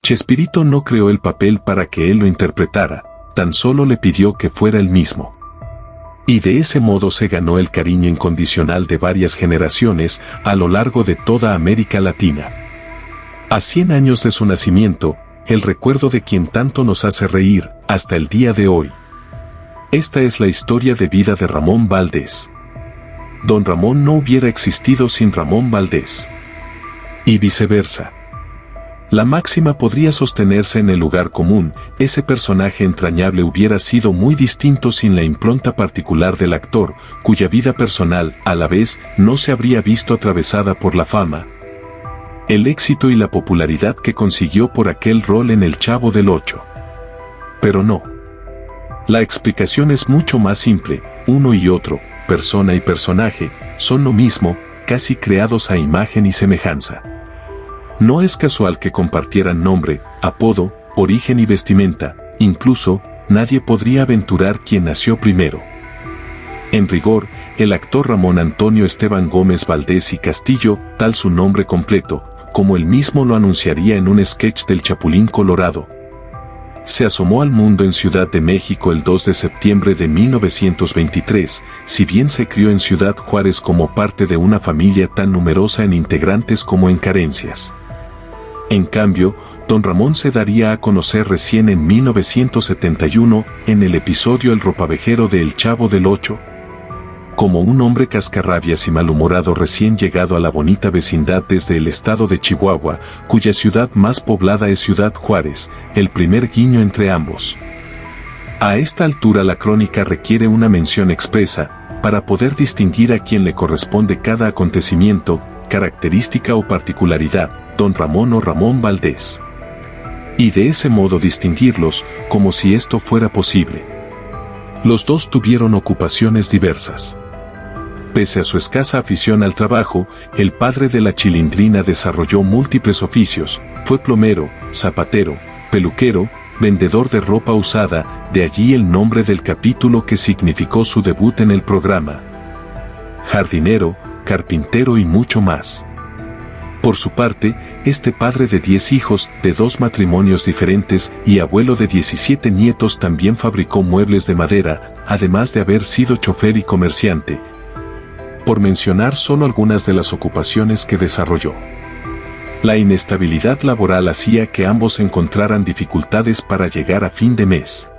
Chespirito no creó el papel para que él lo interpretara, tan solo le pidió que fuera él mismo. Y de ese modo se ganó el cariño incondicional de varias generaciones a lo largo de toda América Latina. A 100 años de su nacimiento, el recuerdo de quien tanto nos hace reír hasta el día de hoy. Esta es la historia de vida de Ramón Valdés. Don Ramón no hubiera existido sin Ramón Valdés. Y viceversa. La máxima podría sostenerse en el lugar común, ese personaje entrañable hubiera sido muy distinto sin la impronta particular del actor, cuya vida personal, a la vez, no se habría visto atravesada por la fama, el éxito y la popularidad que consiguió por aquel rol en El Chavo del Ocho. Pero no. La explicación es mucho más simple, uno y otro, persona y personaje, son lo mismo, casi creados a imagen y semejanza. No es casual que compartieran nombre, apodo, origen y vestimenta, incluso, nadie podría aventurar quién nació primero. En rigor, el actor Ramón Antonio Esteban Gómez Valdés y Castillo, tal su nombre completo, como él mismo lo anunciaría en un sketch del Chapulín Colorado. Se asomó al mundo en Ciudad de México el 2 de septiembre de 1923, si bien se crió en Ciudad Juárez como parte de una familia tan numerosa en integrantes como en carencias. En cambio, don Ramón se daría a conocer recién en 1971, en el episodio El ropavejero de El Chavo del Ocho, como un hombre cascarrabias y malhumorado recién llegado a la bonita vecindad desde el estado de Chihuahua, cuya ciudad más poblada es Ciudad Juárez, el primer guiño entre ambos. A esta altura la crónica requiere una mención expresa, para poder distinguir a quién le corresponde cada acontecimiento, característica o particularidad, don Ramón o Ramón Valdés. Y de ese modo distinguirlos, como si esto fuera posible. Los dos tuvieron ocupaciones diversas. Pese a su escasa afición al trabajo, el padre de la Chilindrina desarrolló múltiples oficios, fue plomero, zapatero, peluquero, vendedor de ropa usada, de allí el nombre del capítulo que significó su debut en el programa. Jardinero, carpintero y mucho más. Por su parte, este padre de 10 hijos, de 2 matrimonios diferentes y abuelo de 17 nietos también fabricó muebles de madera, además de haber sido chofer y comerciante, por mencionar solo algunas de las ocupaciones que desarrolló. La inestabilidad laboral hacía que ambos encontraran dificultades para llegar a fin de mes.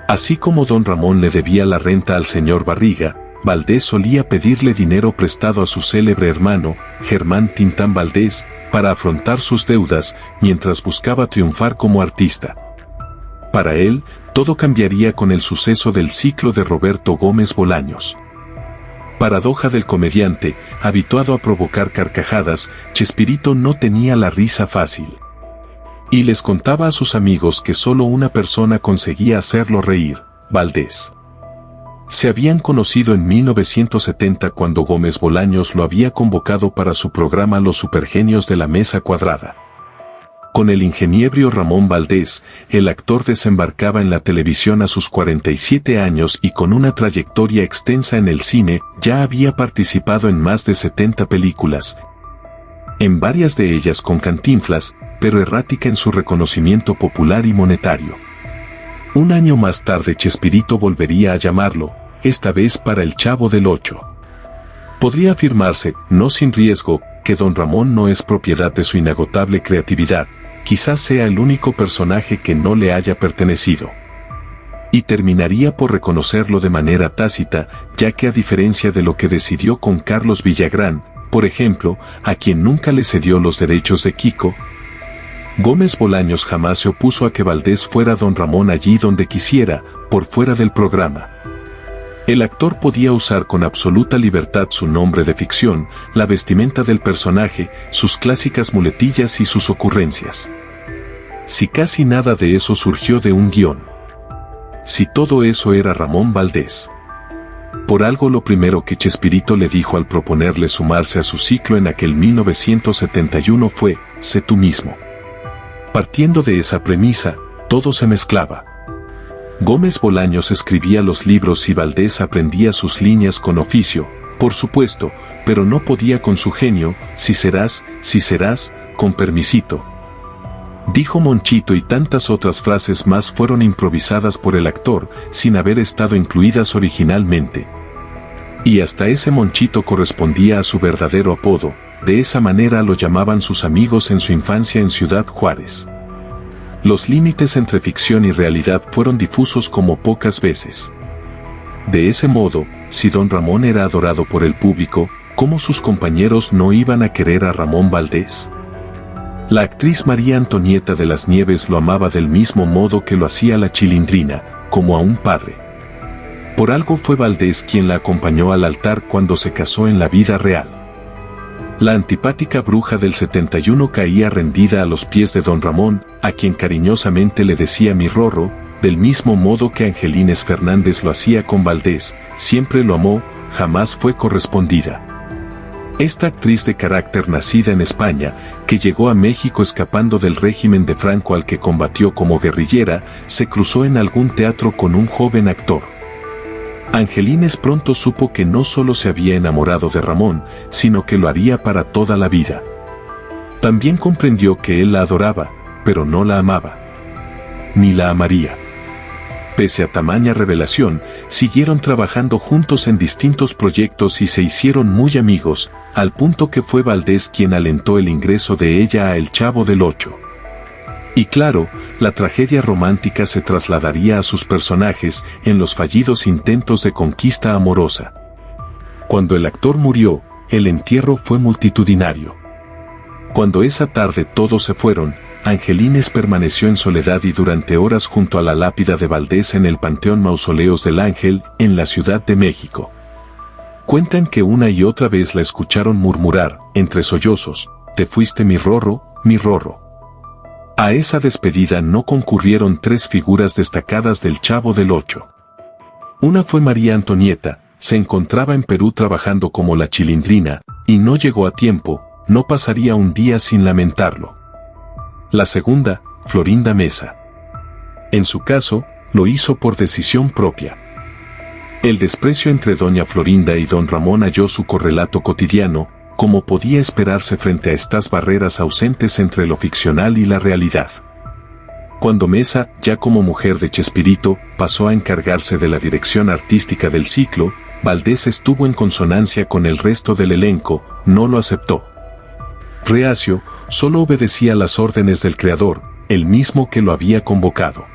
Así como don Ramón le debía la renta al señor Barriga, Valdés solía pedirle dinero prestado a su célebre hermano, Germán Tintán Valdés, para afrontar sus deudas, mientras buscaba triunfar como artista. Para él, todo cambiaría con el suceso del ciclo de Roberto Gómez Bolaños. Paradoja del comediante, habituado a provocar carcajadas, Chespirito no tenía la risa fácil. Y les contaba a sus amigos que solo una persona conseguía hacerlo reír, Valdés. Se habían conocido en 1970 cuando Gómez Bolaños lo había convocado para su programa Los Supergenios de la Mesa Cuadrada. Con el ingeniero Ramón Valdés, el actor desembarcaba en la televisión a sus 47 años y con una trayectoria extensa en el cine, ya había participado en más de 70 películas, en varias de ellas con Cantinflas, pero errática en su reconocimiento popular y monetario. Un año más tarde Chespirito volvería a llamarlo, esta vez para El Chavo del Ocho. Podría afirmarse, no sin riesgo, que don Ramón no es propiedad de su inagotable creatividad, quizás sea el único personaje que no le haya pertenecido. Y terminaría por reconocerlo de manera tácita, ya que a diferencia de lo que decidió con Carlos Villagrán, por ejemplo, a quien nunca le cedió los derechos de Kiko, Gómez Bolaños jamás se opuso a que Valdés fuera don Ramón allí donde quisiera, por fuera del programa. El actor podía usar con absoluta libertad su nombre de ficción, la vestimenta del personaje, sus clásicas muletillas y sus ocurrencias. Si casi nada de eso surgió de un guión. Si todo eso era Ramón Valdés. Por algo lo primero que Chespirito le dijo al proponerle sumarse a su ciclo en aquel 1971 fue, sé tú mismo. Partiendo de esa premisa, todo se mezclaba. Gómez Bolaños escribía los libros y Valdés aprendía sus líneas con oficio, por supuesto, pero no podía con su genio, si serás, con permisito. dijo Monchito, y tantas otras frases más fueron improvisadas por el actor, sin haber estado incluidas originalmente. Y hasta ese Monchito correspondía a su verdadero apodo, de esa manera lo llamaban sus amigos en su infancia en Ciudad Juárez. Los límites entre ficción y realidad fueron difusos como pocas veces. De ese modo, si don Ramón era adorado por el público, ¿cómo sus compañeros no iban a querer a Ramón Valdés? La actriz María Antonieta de las Nieves lo amaba del mismo modo que lo hacía la Chilindrina, como a un padre. Por algo fue Valdés quien la acompañó al altar cuando se casó en la vida real. La antipática bruja del 71 caía rendida a los pies de don Ramón, a quien cariñosamente le decía mi Rorro, del mismo modo que Angelines Fernández lo hacía con Valdés. Siempre lo amó, jamás fue correspondida. Esta actriz de carácter nacida en España, que llegó a México escapando del régimen de Franco al que combatió como guerrillera, se cruzó en algún teatro con un joven actor. Angelines pronto supo que no solo se había enamorado de Ramón, sino que lo haría para toda la vida. También comprendió que él la adoraba, pero no la amaba. Ni la amaría. Pese a tamaña revelación, siguieron trabajando juntos en distintos proyectos y se hicieron muy amigos, al punto que fue Valdés quien alentó el ingreso de ella a El Chavo del Ocho. Y claro, la tragedia romántica se trasladaría a sus personajes en los fallidos intentos de conquista amorosa. Cuando el actor murió, el entierro fue multitudinario. Cuando esa tarde todos se fueron, Angelines permaneció en soledad y durante horas junto a la lápida de Valdés en el Panteón Mausoleos del Ángel, en la Ciudad de México. Cuentan que una y otra vez la escucharon murmurar, entre sollozos, «Te fuiste mi Rorro, mi Rorro». A esa despedida no concurrieron tres figuras destacadas del Chavo del Ocho. Una fue María Antonieta, se encontraba en Perú trabajando como la Chilindrina, y no llegó a tiempo, no pasaría un día sin lamentarlo. La segunda, Florinda Mesa. En su caso, lo hizo por decisión propia. El desprecio entre doña Florinda y don Ramón halló su correlato cotidiano, como podía esperarse frente a estas barreras ausentes entre lo ficcional y la realidad. Cuando Mesa, ya como mujer de Chespirito, pasó a encargarse de la dirección artística del ciclo, Valdés estuvo en consonancia con el resto del elenco, no lo aceptó. Reacio, solo obedecía las órdenes del creador, el mismo que lo había convocado.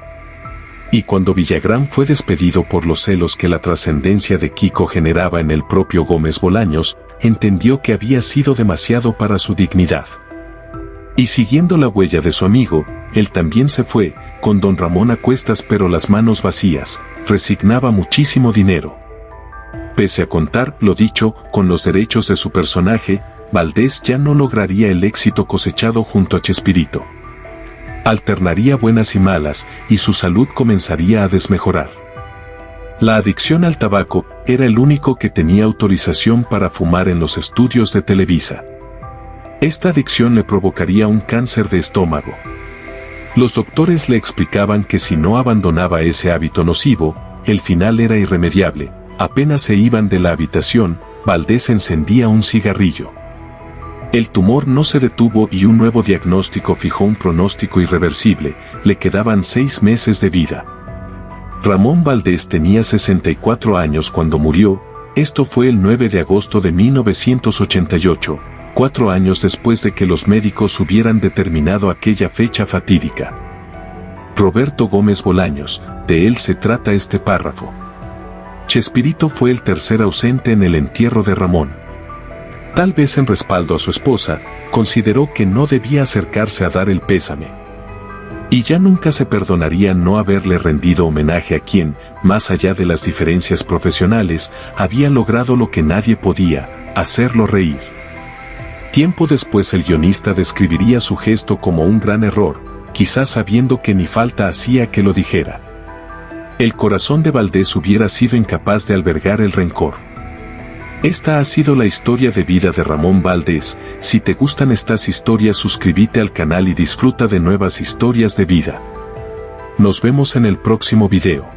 Y cuando Villagrán fue despedido por los celos que la trascendencia de Kiko generaba en el propio Gómez Bolaños, entendió que había sido demasiado para su dignidad. Y siguiendo la huella de su amigo, él también se fue, con don Ramón a cuestas pero las manos vacías, resignaba muchísimo dinero. Pese a contar, lo dicho, con los derechos de su personaje, Valdés ya no lograría el éxito cosechado junto a Chespirito. Alternaría buenas y malas, y su salud comenzaría a desmejorar. La adicción al tabaco era el único que tenía autorización para fumar en los estudios de Televisa. Esta adicción le provocaría un cáncer de estómago. Los doctores le explicaban que si no abandonaba ese hábito nocivo, el final era irremediable. Apenas se iban de la habitación, Valdés encendía un cigarrillo. El tumor no se detuvo y un nuevo diagnóstico fijó un pronóstico irreversible, le quedaban 6 meses de vida. Ramón Valdés tenía 64 años cuando murió, esto fue el 9 de agosto de 1988, 4 años después de que los médicos hubieran determinado aquella fecha fatídica. Roberto Gómez Bolaños, de él se trata este párrafo. Chespirito fue el tercer ausente en el entierro de Ramón. Tal vez en respaldo a su esposa, consideró que no debía acercarse a dar el pésame. Y ya nunca se perdonaría no haberle rendido homenaje a quien, más allá de las diferencias profesionales, había logrado lo que nadie podía, hacerlo reír. Tiempo después el guionista describiría su gesto como un gran error, quizás sabiendo que ni falta hacía que lo dijera. El corazón de Valdés hubiera sido incapaz de albergar el rencor. Esta ha sido la historia de vida de Ramón Valdés. Si te gustan estas historias, suscríbete al canal y disfruta de nuevas historias de vida. Nos vemos en el próximo video.